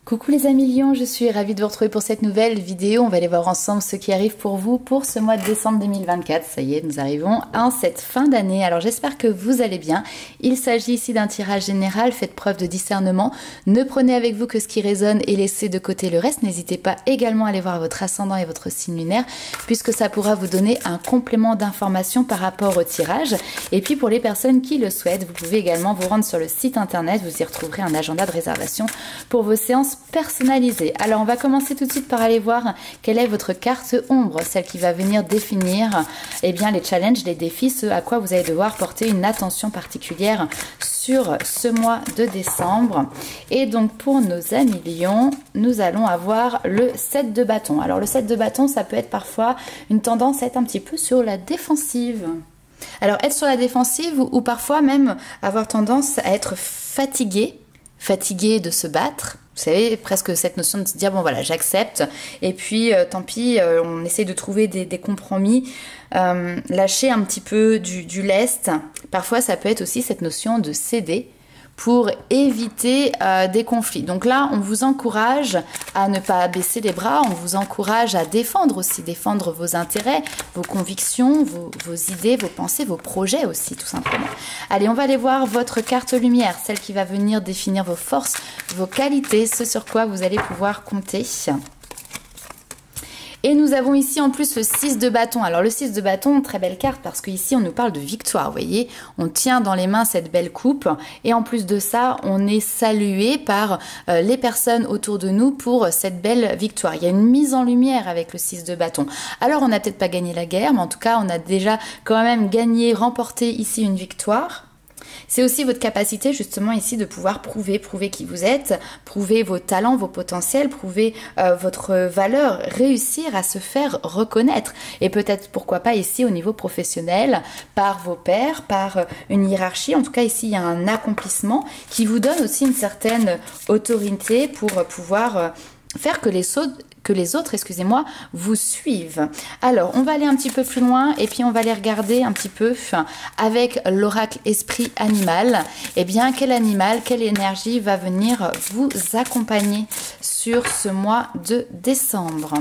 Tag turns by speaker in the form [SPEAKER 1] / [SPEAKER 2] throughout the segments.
[SPEAKER 1] Coucou les amis Lions, je suis ravie de vous retrouver pour cette nouvelle vidéo. On va aller voir ensemble ce qui arrive pour vous pour ce mois de décembre 2024. Ça y est, nous arrivons à cette fin d'année. Alors j'espère que vous allez bien. Il s'agit ici d'un tirage général. Faites preuve de discernement. Ne prenez avec vous que ce qui résonne et laissez de côté le reste. N'hésitez pas également à aller voir votre ascendant et votre signe lunaire puisque ça pourra vous donner un complément d'information par rapport au tirage. Et puis pour les personnes qui le souhaitent, vous pouvez également vous rendre sur le site internet. Vous y retrouverez un agenda de réservation pour vos séances personnalisée. Alors on va commencer tout de suite par aller voir quelle est votre carte ombre, celle qui va venir définir bien, les challenges, les défis, ce à quoi vous allez devoir porter une attention particulière sur ce mois de décembre. Et donc pour nos amis Lions, nous allons avoir le 7 de bâton. Alors le 7 de bâton, ça peut être parfois une tendance à être un petit peu sur la défensive. Alors être sur la défensive ou parfois même avoir tendance à être fatigué de se battre. Vous savez, presque cette notion de se dire, bon voilà, j'accepte, et puis tant pis, on essaie de trouver des compromis, lâcher un petit peu du lest. Parfois, ça peut être aussi cette notion de céder pour éviter des conflits. Donc là, on vous encourage à ne pas baisser les bras, on vous encourage à défendre aussi, défendre vos intérêts, vos convictions, vos idées, vos pensées, vos projets aussi, tout simplement. Allez, on va aller voir votre carte lumière, celle qui va venir définir vos forces, vos qualités, ce sur quoi vous allez pouvoir compter. Et nous avons ici en plus le 6 de bâton. Alors le 6 de bâton, très belle carte parce qu'ici on nous parle de victoire, vous voyez. On tient dans les mains cette belle coupe et en plus de ça, on est salué par les personnes autour de nous pour cette belle victoire. Il y a une mise en lumière avec le 6 de bâton. Alors on n'a peut-être pas gagné la guerre, mais en tout cas on a déjà quand même gagné, remporté ici une victoire. C'est aussi votre capacité justement ici de pouvoir prouver qui vous êtes, prouver vos talents, vos potentiels, prouver votre valeur, réussir à se faire reconnaître. Et peut-être pourquoi pas ici au niveau professionnel, par vos pairs, par une hiérarchie. En tout cas ici il y a un accomplissement qui vous donne aussi une certaine autorité pour pouvoir faire que les autres, excusez-moi, vous suivent. Alors, on va aller un petit peu plus loin et puis on va aller regarder un petit peu avec l'oracle esprit animal. Eh bien, quel animal, quelle énergie va venir vous accompagner sur ce mois de décembre?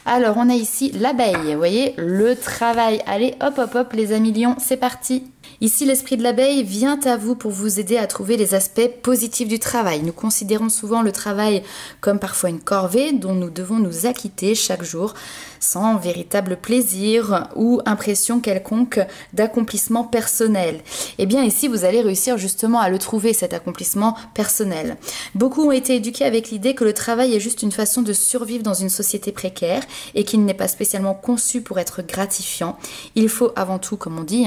[SPEAKER 1] Alors, on a ici l'abeille, vous voyez, le travail. Allez, hop, hop, hop, les amis lions, c'est parti. Ici, l'esprit de l'abeille vient à vous pour vous aider à trouver les aspects positifs du travail. Nous considérons souvent le travail comme parfois une corvée dont nous devons nous acquitter chaque jour sans véritable plaisir ou impression quelconque d'accomplissement personnel. Eh bien ici, vous allez réussir justement à le trouver, cet accomplissement personnel. Beaucoup ont été éduqués avec l'idée que le travail est juste une façon de survivre dans une société précaire et qu'il n'est pas spécialement conçu pour être gratifiant. Il faut avant tout, comme on dit,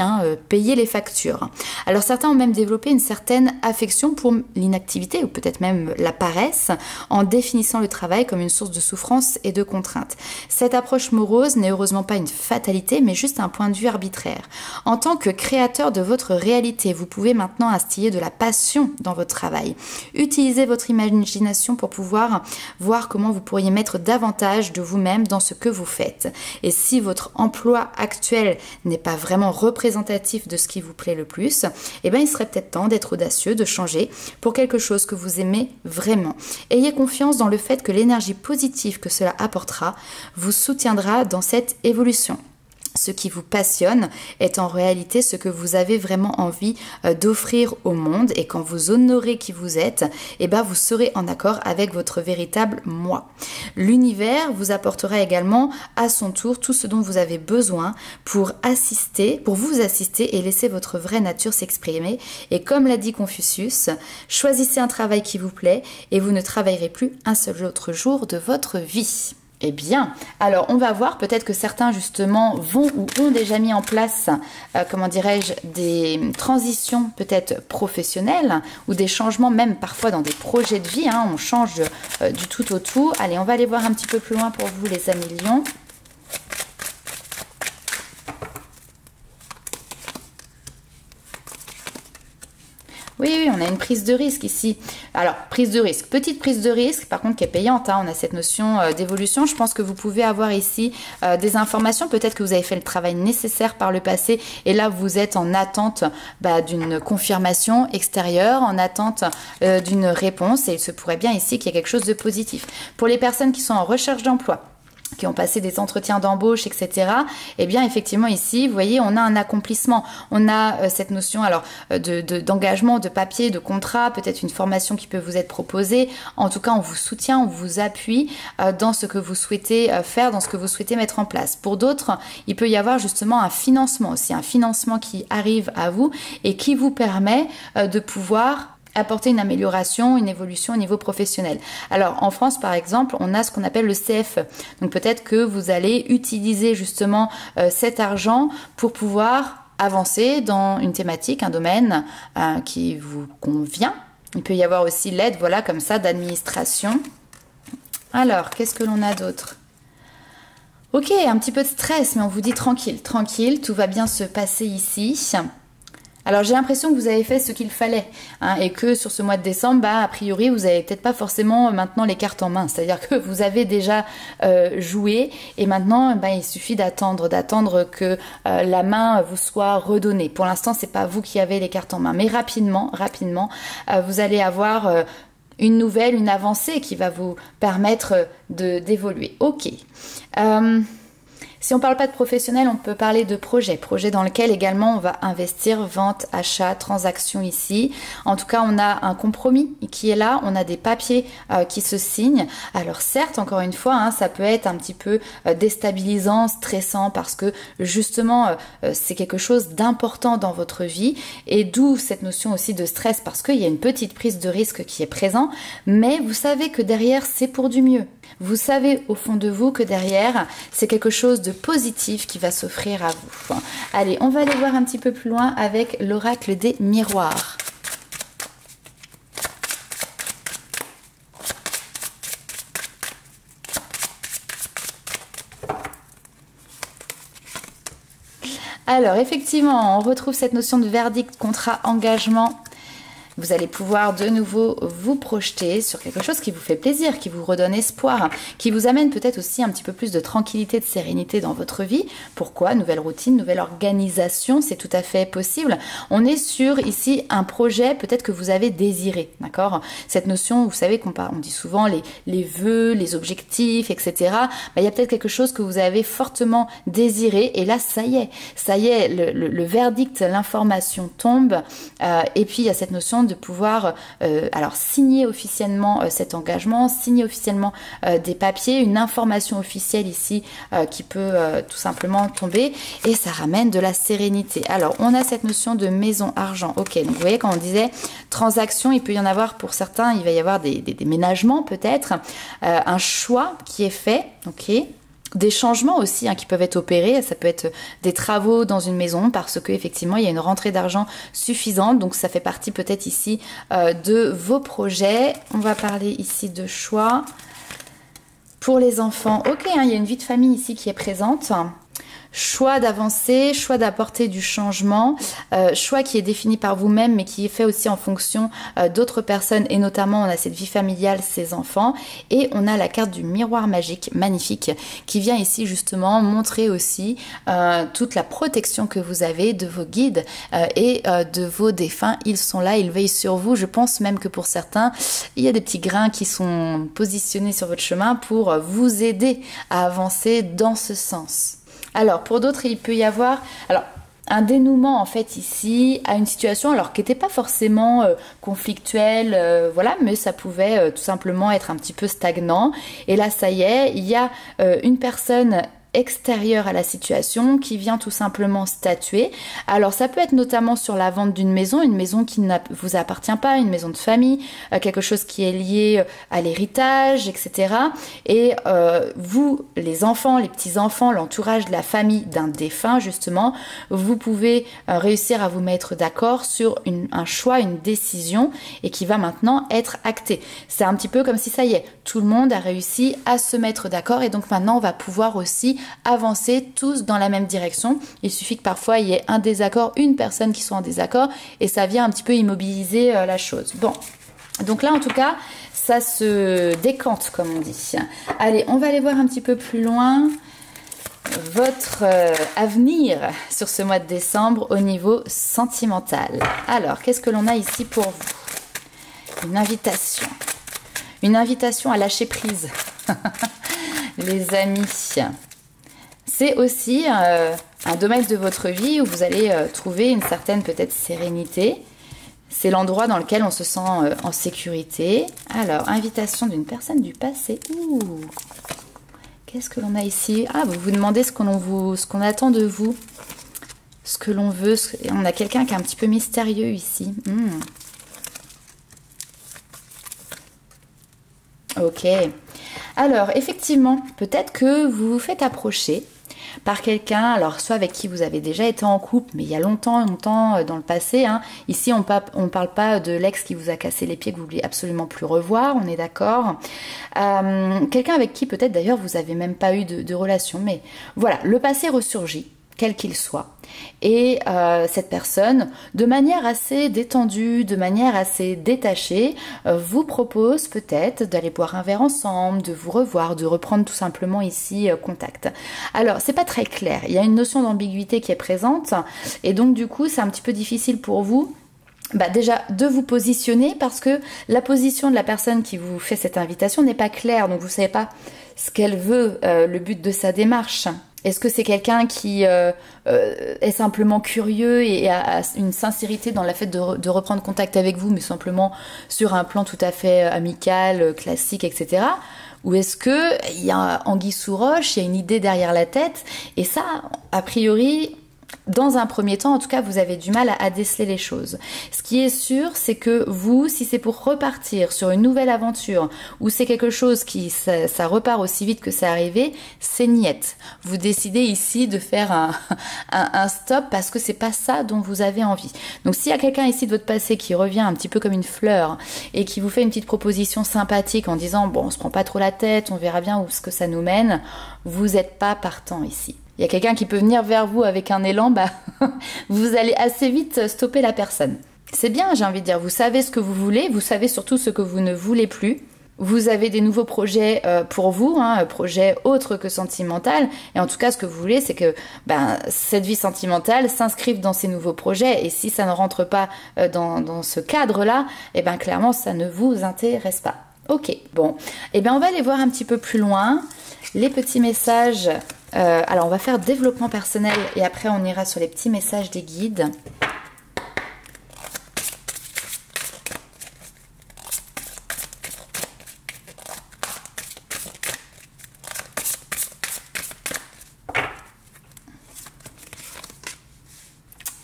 [SPEAKER 1] payer les factures. Alors certains ont même développé une certaine affection pour l'inactivité ou peut-être même la paresse en définissant le travail comme une source de souffrance et de contrainte. Cette approche morose n'est heureusement pas une fatalité mais juste un point de vue arbitraire. En tant que créateur de votre réalité, vous pouvez maintenant instiller de la passion dans votre travail. Utilisez votre imagination pour pouvoir voir comment vous pourriez mettre davantage de vous-même dans ce que vous faites. Et si votre emploi actuel n'est pas vraiment représentatif de ce qui vous plaît le plus, eh bien il serait peut-être temps d'être audacieux, de changer pour quelque chose que vous aimez vraiment. Ayez confiance dans le fait que l'énergie positive que cela apportera vous soutiendra dans cette évolution. Ce qui vous passionne est en réalité ce que vous avez vraiment envie d'offrir au monde et quand vous honorez qui vous êtes, eh ben vous serez en accord avec votre véritable moi. L'univers vous apportera également à son tour tout ce dont vous avez besoin pour vous assister et laisser votre vraie nature s'exprimer. Et comme l'a dit Confucius, choisissez un travail qui vous plaît et vous ne travaillerez plus un seul autre jour de votre vie. Eh bien, alors on va voir, peut-être que certains justement vont ou ont déjà mis en place, comment dirais-je, des transitions peut-être professionnelles ou des changements même parfois dans des projets de vie, on change du tout au tout. Allez, on va aller voir un petit peu plus loin pour vous les amis lions. Oui, oui, on a une prise de risque ici. Alors, prise de risque, petite prise de risque, par contre qui est payante, hein. On a cette notion d'évolution. Je pense que vous pouvez avoir ici des informations. Peut-être que vous avez fait le travail nécessaire par le passé et là, vous êtes en attente d'une confirmation extérieure, en attente d'une réponse et il se pourrait bien ici qu'il y ait quelque chose de positif. Pour les personnes qui sont en recherche d'emploi, qui ont passé des entretiens d'embauche, etc. Eh bien, effectivement, ici, vous voyez, on a un accomplissement. On a cette notion alors d'engagement, de papier, de contrat, peut-être une formation qui peut vous être proposée. En tout cas, on vous soutient, on vous appuie dans ce que vous souhaitez faire, dans ce que vous souhaitez mettre en place. Pour d'autres, il peut y avoir justement un financement aussi, un financement qui arrive à vous et qui vous permet de pouvoir apporter une amélioration, une évolution au niveau professionnel. Alors en France par exemple, on a ce qu'on appelle le CFE. Donc peut-être que vous allez utiliser justement cet argent pour pouvoir avancer dans une thématique, un domaine qui vous convient. Il peut y avoir aussi l'aide, voilà, comme ça, d'administration. Alors, qu'est-ce que l'on a d'autre ? Ok, un petit peu de stress, mais on vous dit tranquille, tranquille, tout va bien se passer ici. Alors j'ai l'impression que vous avez fait ce qu'il fallait hein, et que sur ce mois de décembre, a priori, vous n'avez peut-être pas forcément maintenant les cartes en main. C'est-à-dire que vous avez déjà joué et maintenant, il suffit d'attendre que la main vous soit redonnée. Pour l'instant, c'est pas vous qui avez les cartes en main, mais rapidement, vous allez avoir une nouvelle, une avancée qui va vous permettre d'évoluer. Ok. Si on ne parle pas de professionnel, on peut parler de projet dans lequel également on va investir, vente, achat, transaction ici. En tout cas, on a un compromis qui est là, on a des papiers qui se signent. Alors certes, encore une fois, hein, ça peut être un petit peu déstabilisant, stressant parce que justement, c'est quelque chose d'important dans votre vie et d'où cette notion aussi de stress parce qu'il y a une petite prise de risque qui est présente, mais vous savez que derrière, c'est pour du mieux. Vous savez au fond de vous que derrière, c'est quelque chose de positif qui va s'offrir à vous. Allez, on va aller voir un petit peu plus loin avec l'oracle des miroirs. Alors, effectivement, on retrouve cette notion de verdict, contrat, engagement. Vous allez pouvoir de nouveau vous projeter sur quelque chose qui vous fait plaisir, qui vous redonne espoir, qui vous amène peut-être aussi un petit peu plus de tranquillité, de sérénité dans votre vie. Pourquoi ? Nouvelle routine, nouvelle organisation, c'est tout à fait possible. On est sur ici un projet peut-être que vous avez désiré, d'accord ? Cette notion, vous savez on dit souvent les vœux, les objectifs, etc. Il y a peut-être quelque chose que vous avez fortement désiré et là, ça y est, le verdict, l'information tombe et puis il y a cette notion de pouvoir alors signer officiellement cet engagement, signer officiellement des papiers, une information officielle ici qui peut tout simplement tomber et ça ramène de la sérénité. Alors on a cette notion de maison argent. Ok, donc vous voyez quand on disait transaction, il peut y en avoir pour certains, il va y avoir des déménagements peut-être, un choix qui est fait, ok. Des changements aussi qui peuvent être opérés, ça peut être des travaux dans une maison parce que effectivement il y a une rentrée d'argent suffisante, donc ça fait partie peut-être ici de vos projets. On va parler ici de choix pour les enfants. Ok, il y a une vie de famille ici qui est présente. Choix d'avancer, choix d'apporter du changement, choix qui est défini par vous-même mais qui est fait aussi en fonction d'autres personnes et notamment on a cette vie familiale, ses enfants et on a la carte du miroir magique, magnifique, qui vient ici justement montrer aussi toute la protection que vous avez de vos guides et de vos défunts. Ils sont là, ils veillent sur vous. Je pense même que pour certains, il y a des petits grains qui sont positionnés sur votre chemin pour vous aider à avancer dans ce sens. Alors, pour d'autres, il peut y avoir un dénouement en fait ici à une situation alors qui n'était pas forcément conflictuelle, voilà, mais ça pouvait tout simplement être un petit peu stagnant. Et là, ça y est, il y a une personne extérieure à la situation qui vient tout simplement statuer. Alors ça peut être notamment sur la vente d'une maison, une maison qui ne vous appartient pas, une maison de famille, quelque chose qui est lié à l'héritage, etc. Et vous, les enfants, les petits-enfants, l'entourage de la famille d'un défunt justement, vous pouvez réussir à vous mettre d'accord sur un choix, une décision et qui va maintenant être acté. C'est un petit peu comme si ça y est, tout le monde a réussi à se mettre d'accord et donc maintenant on va pouvoir aussi avancer tous dans la même direction. Il suffit que parfois il y ait un désaccord, une personne qui soit en désaccord et ça vient un petit peu immobiliser la chose. Bon, donc là en tout cas, ça se décante comme on dit. Allez, on va aller voir un petit peu plus loin votre avenir sur ce mois de décembre au niveau sentimental. Alors, qu'est-ce que l'on a ici pour vous? Une invitation. Une invitation à lâcher prise. Les amis, c'est aussi un domaine de votre vie où vous allez trouver une certaine peut-être sérénité. C'est l'endroit dans lequel on se sent en sécurité. Alors, invitation d'une personne du passé. Ouh. Qu'est-ce que l'on a ici? Ah, vous vous demandez ce qu'on attend de vous. Ce que l'on veut. On a quelqu'un qui est un petit peu mystérieux ici. Ok. Alors, effectivement, peut-être que vous vous faites approcher par quelqu'un, alors soit avec qui vous avez déjà été en couple, mais il y a longtemps dans le passé. Hein. Ici, on parle pas de l'ex qui vous a cassé les pieds, que vous voulez absolument plus revoir, on est d'accord. Quelqu'un avec qui peut-être d'ailleurs vous avez même pas eu de relation, mais voilà, le passé ressurgit, quel qu'il soit. Et cette personne, de manière assez détendue, de manière assez détachée, vous propose peut-être d'aller boire un verre ensemble, de vous revoir, de reprendre tout simplement ici contact. Alors, c'est pas très clair. Il y a une notion d'ambiguïté qui est présente, et donc du coup, c'est un petit peu difficile pour vous. Déjà de vous positionner parce que la position de la personne qui vous fait cette invitation n'est pas claire, donc vous ne savez pas ce qu'elle veut, le but de sa démarche. Est-ce que c'est quelqu'un qui est simplement curieux et a une sincérité dans le fait de reprendre contact avec vous, mais simplement sur un plan tout à fait amical, classique, etc. Ou est-ce qu'il y a anguille sous roche, il y a une idée derrière la tête, et ça, a priori... Dans un premier temps, en tout cas, vous avez du mal à déceler les choses. Ce qui est sûr, c'est que vous, si c'est pour repartir sur une nouvelle aventure ou c'est quelque chose qui ça repart aussi vite que c'est arrivé, c'est niette. Vous décidez ici de faire un stop parce que c'est pas ça dont vous avez envie. Donc s'il y a quelqu'un ici de votre passé qui revient un petit peu comme une fleur et qui vous fait une petite proposition sympathique en disant bon, on se prend pas trop la tête, on verra bien où ce que ça nous mène, vous n'êtes pas partant ici. Il y a quelqu'un qui peut venir vers vous avec un élan, vous allez assez vite stopper la personne. C'est bien, j'ai envie de dire, vous savez ce que vous voulez, vous savez surtout ce que vous ne voulez plus. Vous avez des nouveaux projets pour vous, projets autres que sentimental. Et en tout cas, ce que vous voulez, c'est que cette vie sentimentale s'inscrive dans ces nouveaux projets. Et si ça ne rentre pas dans ce cadre-là, clairement, ça ne vous intéresse pas. Ok, bon. On va aller voir un petit peu plus loin les petits messages. Alors, on va faire développement personnel et après, on ira sur les petits messages des guides.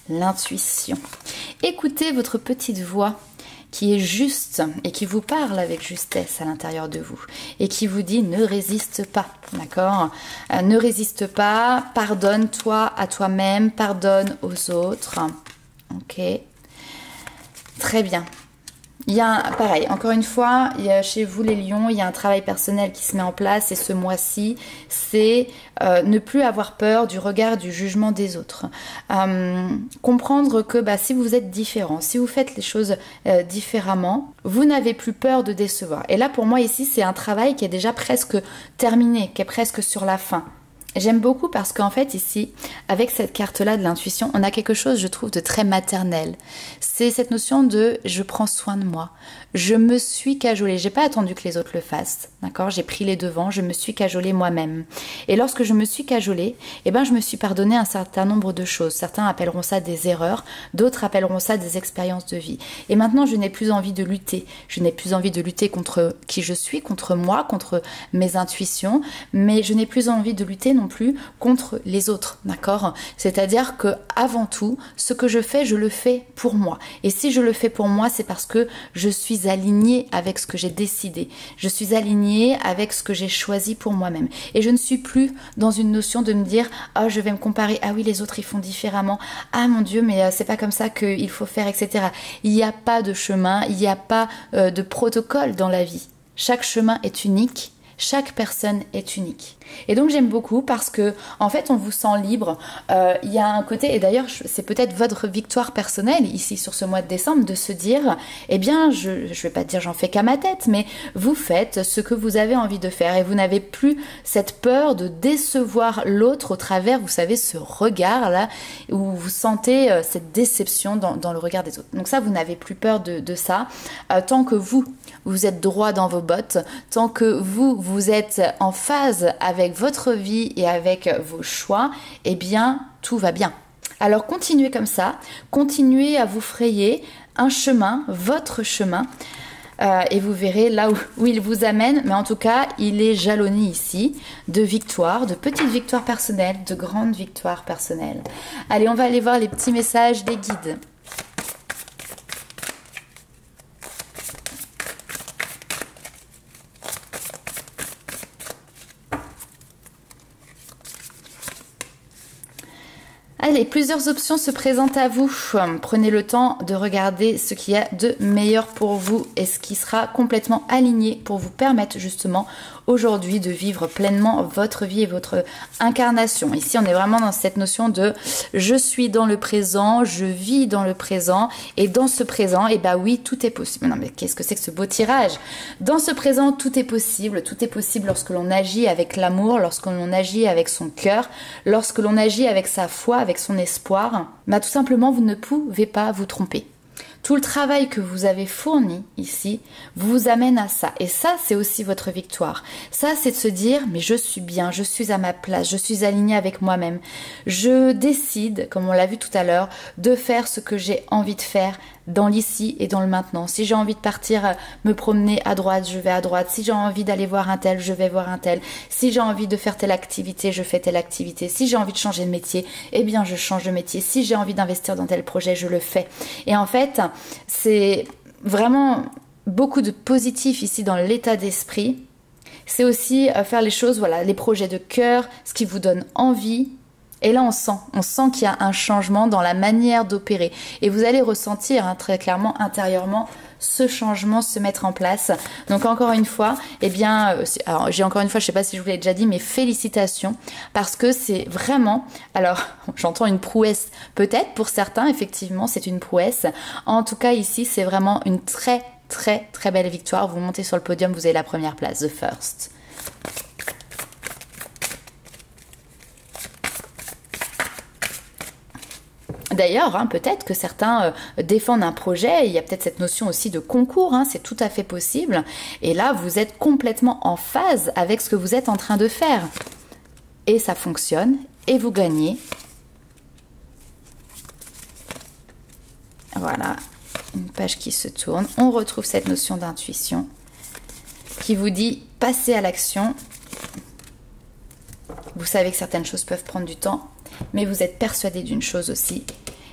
[SPEAKER 1] L'intuition. Écoutez votre petite voix qui est juste et qui vous parle avec justesse à l'intérieur de vous et qui vous dit ne résiste pas, d'accord? Ne résiste pas, pardonne-toi à toi-même, pardonne aux autres. Ok, très bien. Il y a, pareil, encore une fois, il y a, chez vous les lions, il y a un travail personnel qui se met en place et ce mois-ci, c'est ne plus avoir peur du regard, du jugement des autres. Comprendre que si vous êtes différent, si vous faites les choses différemment, vous n'avez plus peur de décevoir. Et là, pour moi, ici, c'est un travail qui est déjà presque terminé, qui est presque sur la fin. J'aime beaucoup parce qu'en fait ici, avec cette carte-là de l'intuition, on a quelque chose, je trouve, de très maternel. C'est cette notion de « je prends soin de moi ». Je me suis cajolée, j'ai pas attendu que les autres le fassent, d'accord? J'ai pris les devants, je me suis cajolée moi-même. Et lorsque je me suis cajolée, je me suis pardonné un certain nombre de choses. Certains appelleront ça des erreurs, d'autres appelleront ça des expériences de vie. Et maintenant, je n'ai plus envie de lutter. Je n'ai plus envie de lutter contre qui je suis, contre moi, contre mes intuitions, mais je n'ai plus envie de lutter non plus contre les autres, d'accord? C'est-à-dire que avant tout, ce que je fais, je le fais pour moi. Et si je le fais pour moi, c'est parce que je suis alignée avec ce que j'ai décidé. Je suis alignée avec ce que j'ai choisi pour moi-même. Et je ne suis plus dans une notion de me dire « Ah, je vais me comparer. Ah oui, les autres, ils font différemment. Ah mon Dieu, mais c'est pas comme ça qu'il faut faire, etc. » Il n'y a pas de chemin, il n'y a pas de protocole dans la vie. Chaque chemin est unique. Chaque personne est unique. Et donc j'aime beaucoup parce que en fait on vous sent libre. Il y a un côté, et d'ailleurs c'est peut-être votre victoire personnelle ici sur ce mois de décembre, de se dire, eh bien je vais pas dire j'en fais qu'à ma tête, mais vous faites ce que vous avez envie de faire et vous n'avez plus cette peur de décevoir l'autre au travers, vous savez, ce regard là où vous sentez cette déception dans le regard des autres. Donc ça, vous n'avez plus peur de ça. Tant que vous êtes droit dans vos bottes, tant que vous êtes en phase avec votre vie et avec vos choix, eh bien, tout va bien. Alors, continuez comme ça, continuez à vous frayer un chemin, votre chemin, et vous verrez là où il vous amène, mais en tout cas, il est jalonné ici de victoires, de petites victoires personnelles, de grandes victoires personnelles. Allez, on va aller voir les petits messages des guides. Allez, plusieurs options se présentent à vous. Prenez le temps de regarder ce qu'il y a de meilleur pour vous et ce qui sera complètement aligné pour vous permettre justement aujourd'hui de vivre pleinement votre vie et votre incarnation. Ici, on est vraiment dans cette notion de je suis dans le présent, je vis dans le présent et dans ce présent, et bah oui, tout est possible. Non mais qu'est-ce que c'est que ce beau tirage? Dans ce présent, tout est possible lorsque l'on agit avec l'amour, lorsque l'on agit avec son cœur, lorsque l'on agit avec sa foi, avec son espoir. Bah tout simplement, vous ne pouvez pas vous tromper. Tout le travail que vous avez fourni ici vous amène à ça. Et ça, c'est aussi votre victoire. Ça, c'est de se dire, mais je suis bien, je suis à ma place, je suis alignée avec moi-même. Je décide, comme on l'a vu tout à l'heure, de faire ce que j'ai envie de faire dans l'ici et dans le maintenant. Si j'ai envie de partir me promener à droite, je vais à droite. Si j'ai envie d'aller voir un tel, je vais voir un tel. Si j'ai envie de faire telle activité, je fais telle activité. Si j'ai envie de changer de métier, eh bien je change de métier. Si j'ai envie d'investir dans tel projet, je le fais. Et en fait, c'est vraiment beaucoup de positif ici dans l'état d'esprit. C'est aussi faire les choses, voilà, les projets de cœur, ce qui vous donne envie. Et là, on sent qu'il y a un changement dans la manière d'opérer. Et vous allez ressentir très clairement, intérieurement, ce changement se mettre en place. Donc encore une fois, eh bien, alors j'ai encore une fois, je ne sais pas si je vous l'ai déjà dit, mais félicitations, parce que c'est vraiment, alors j'entends une prouesse, peut-être pour certains, effectivement, c'est une prouesse. En tout cas, ici, c'est vraiment une très, très, très belle victoire. Vous montez sur le podium, vous avez la première place, the first. D'ailleurs, peut-être que certains défendent un projet, il y a peut-être cette notion aussi de concours, c'est tout à fait possible. Et là, vous êtes complètement en phase avec ce que vous êtes en train de faire. Et ça fonctionne, et vous gagnez. Voilà, une page qui se tourne. On retrouve cette notion d'intuition qui vous dit « passez à l'action ». Vous savez que certaines choses peuvent prendre du temps, mais vous êtes persuadé d'une chose aussi,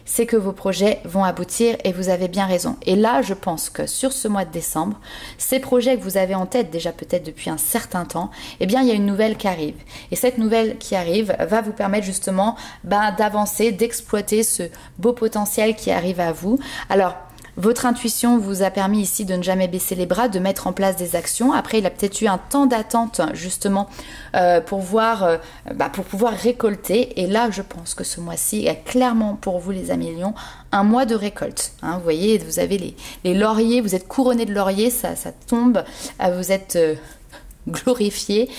[SPEAKER 1] c'est que vos projets vont aboutir et vous avez bien raison. Et là, je pense que sur ce mois de décembre, ces projets que vous avez en tête déjà peut-être depuis un certain temps, eh bien, il y a une nouvelle qui arrive. Et cette nouvelle qui arrive va vous permettre justement d'avancer, d'exploiter ce beau potentiel qui arrive à vous. Alors, votre intuition vous a permis ici de ne jamais baisser les bras, de mettre en place des actions. Après, il a peut-être eu un temps d'attente justement pour pouvoir récolter. Et là, je pense que ce mois-ci est clairement pour vous les amis lions un mois de récolte. Vous voyez, vous avez les lauriers, vous êtes couronné de lauriers, ça tombe, vous êtes glorifié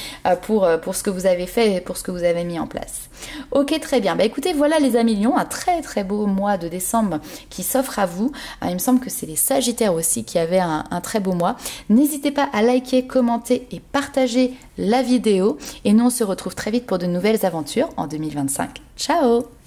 [SPEAKER 1] pour ce que vous avez fait et pour ce que vous avez mis en place. Ok, très bien. Écoutez, voilà les amis lions, un très très beau mois de décembre qui s'offre à vous. Il me semble que c'est les Sagittaires aussi qui avaient un très beau mois. N'hésitez pas à liker, commenter et partager la vidéo. Et nous, on se retrouve très vite pour de nouvelles aventures en 2025. Ciao!